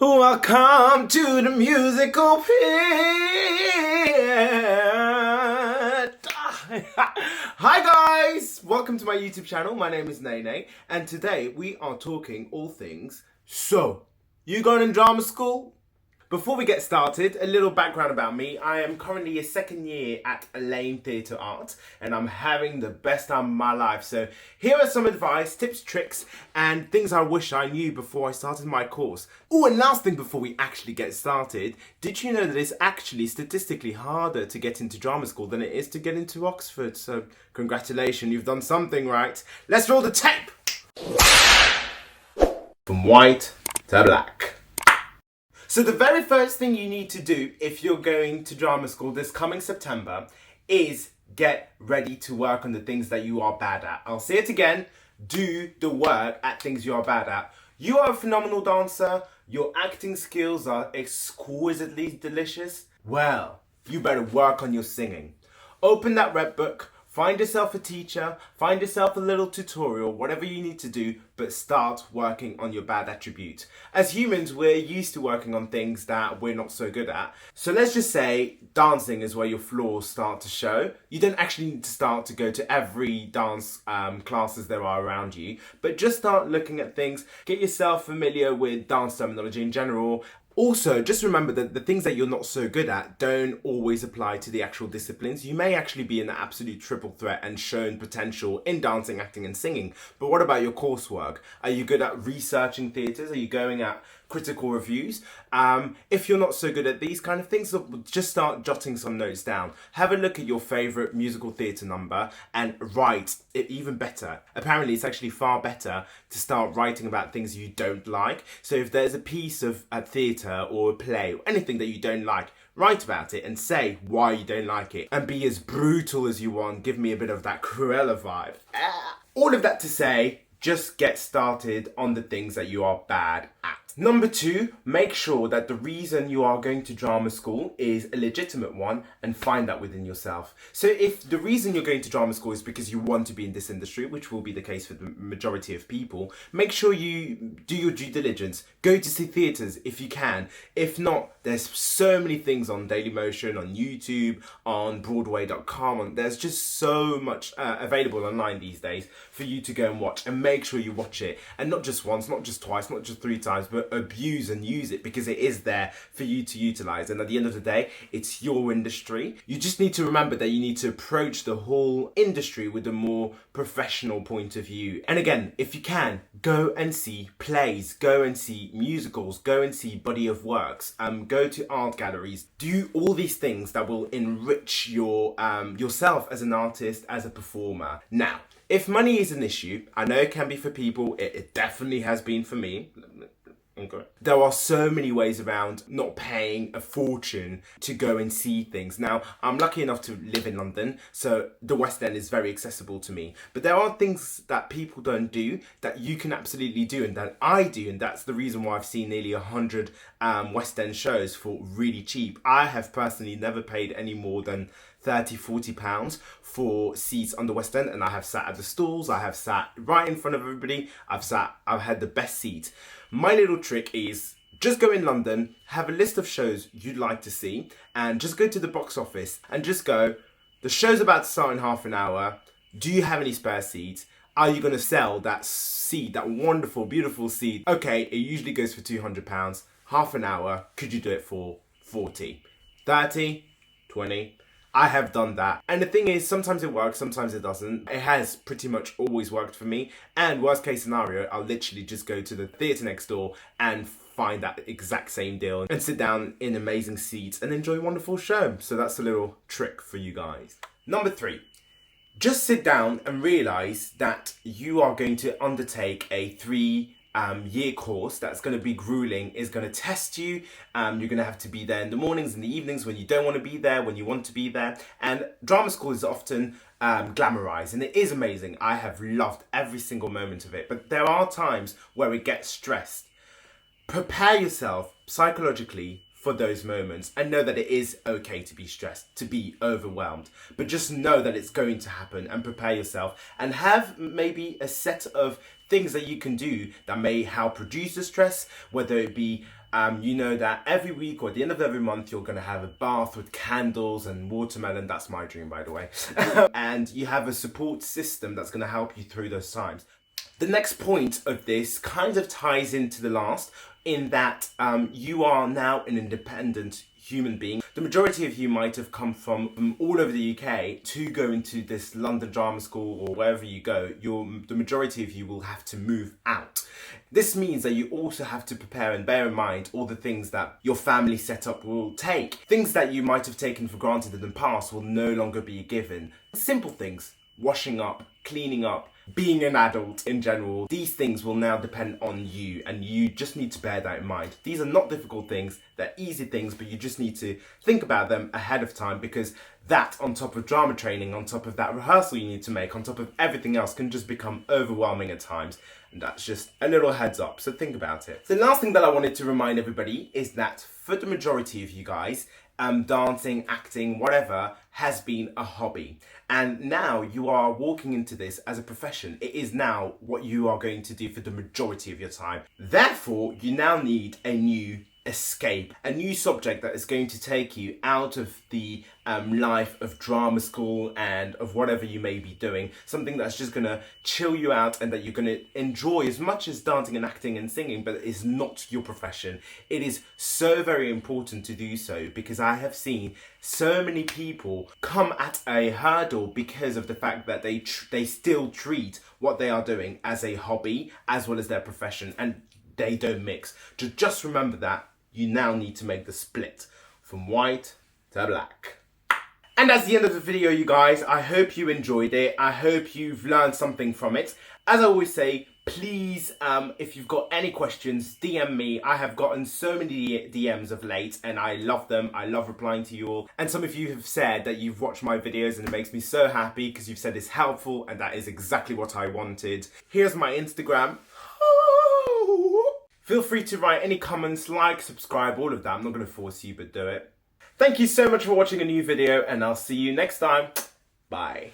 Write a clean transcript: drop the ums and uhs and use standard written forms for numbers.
Welcome to the musical pit. Hi guys, welcome to my YouTube channel. My name is Laine, and today we are talking all things. So, you going in drama school? Before we get started, a little background about me. I am currently a second year at Laine Theatre Arts and I'm having the best time of my life. So here are some advice, tips, tricks and things I wish I knew before I started my course. Oh, and last thing before we actually get started, did you know that it's actually statistically harder to get into drama school than it is to get into Oxford? So congratulations, you've done something right. Let's roll the tape! From white to black. So the very first thing you need to do if you're going to drama school this coming September is get ready to work on the things that you are bad at. I'll say it again, do the work at things you are bad at. You are a phenomenal dancer, your acting skills are exquisitely delicious. Well, you better work on your singing. Open that rep book, find yourself a teacher, find yourself a little tutorial, whatever you need to do, but start working on your bad attribute. As humans, we're used to working on things that we're not so good at. So let's just say dancing is where your flaws start to show. You don't actually need to start to go to every dance classes there are around you, but just start looking at things, get yourself familiar with dance terminology in general. Also, just remember that the things that you're not so good at don't always apply to the actual disciplines. You may actually be an absolute triple threat and shown potential in dancing, acting and singing. But what about your coursework? Are you good at researching theatres? Are you going at critical reviews? If you're not so good at these kind of things, just start jotting some notes down. Have a look at your favourite musical theatre number and write it even better. Apparently it's actually far better to start writing about things you don't like. So if there's a piece of theatre or a play or anything that you don't like, write about it and say why you don't like it and be as brutal as you want. Give me a bit of that Cruella vibe. All of that to say, just get started on the things that you are bad at. Number 2, make sure that the reason you are going to drama school is a legitimate one and find that within yourself. So if the reason you're going to drama school is because you want to be in this industry, which will be the case for the majority of people, make sure you do your due diligence. Go to see theatres if you can. If not, there's so many things on Dailymotion, on YouTube, on Broadway.com. There's just so much available online these days for you to go and watch, and make sure you watch it. And not just once, not just twice, not just 3 times, but abuse and use it because it is there for you to utilize. And at the end of the day, it's your industry. You just need to remember that you need to approach the whole industry with a more professional point of view. And again, if you can, go and see plays, go and see musicals, go and see body of works, go to art galleries, do all these things that will enrich your yourself as an artist, as a performer. Now, if money is an issue, I know it can be for people, it definitely has been for me. Okay. There are so many ways around not paying a fortune to go and see things. Now, I'm lucky enough to live in London, so the West End is very accessible to me. But there are things that people don't do that you can absolutely do and that I do, and that's the reason why I've seen nearly 100 West End shows for really cheap. I have personally never paid any more than £30-40 for seats on the West End, and I have sat at the stalls, I have sat right in front of everybody, I've had the best seat. My little trick is just go in London, have a list of shows you'd like to see, and just go to the box office and just go, the show's about to start in half an hour, do you have any spare seats? Are you going to sell that seat, that wonderful, beautiful seat? Okay, it usually goes for £200, half an hour, could you do it for 40, 30, 20? I have done that. And the thing is, sometimes it works, sometimes it doesn't. It has pretty much always worked for me. And worst case scenario, I'll literally just go to the theatre next door and find that exact same deal and sit down in amazing seats and enjoy a wonderful show. So that's a little trick for you guys. Number 3. Just sit down and realise that you are going to undertake a 3-year course that's going to be grueling, is going to test you. You're going to have to be there in the mornings and the evenings when you don't want to be there, when you want to be there. And drama school is often glamorized, and it is amazing. I have loved every single moment of it, but there are times where it gets stressed. Prepare yourself psychologically for those moments and know that it is okay to be stressed, to be overwhelmed, but just know that it's going to happen and prepare yourself and have maybe a set of things that you can do that may help reduce the stress, whether it be you know that every week or at the end of every month, you're going to have a bath with candles and watermelon. That's my dream, by the way. And you have a support system that's going to help you through those times. The next point of this kind of ties into the last, in that you are now an independent human being. The majority of you might have come from all over the UK to go into this London drama school, or wherever you go. The majority of you will have to move out. This means that you also have to prepare and bear in mind all the things that your family setup will take. Things that you might have taken for granted in the past will no longer be given. Simple things, washing up, cleaning up, being an adult in general. These things will now depend on you, and you just need to bear that in mind. These are not difficult things, they're easy things, but you just need to think about them ahead of time, because that, on top of drama training, on top of that rehearsal you need to make, on top of everything else, can just become overwhelming at times. And that's just a little heads up, so think about it. The last thing that I wanted to remind everybody is that for the majority of you guys, dancing, acting, whatever, has been a hobby. And now you are walking into this as a profession. It is now what you are going to do for the majority of your time. Therefore, you now need a new escape, a new subject that is going to take you out of the life of drama school and of whatever you may be doing. Something that's just going to chill you out and that you're going to enjoy as much as dancing and acting and singing, but it's not your profession. It is so very important to do so, because I have seen so many people come at a hurdle because of the fact that they still treat what they are doing as a hobby as well as their profession, and they don't mix. Just remember that you now need to make the split from white to black. And that's the end of the video, you guys. I hope you enjoyed it. I hope you've learned something from it. As I always say, please, if you've got any questions, DM me. I have gotten so many DMs of late, and I love them. I love replying to you all. And some of you have said that you've watched my videos, and it makes me so happy because you've said it's helpful, and that is exactly what I wanted. Here's my Instagram. Feel free to write any comments, like, subscribe, all of that. I'm not going to force you, but do it. Thank you so much for watching a new video, and I'll see you next time. Bye.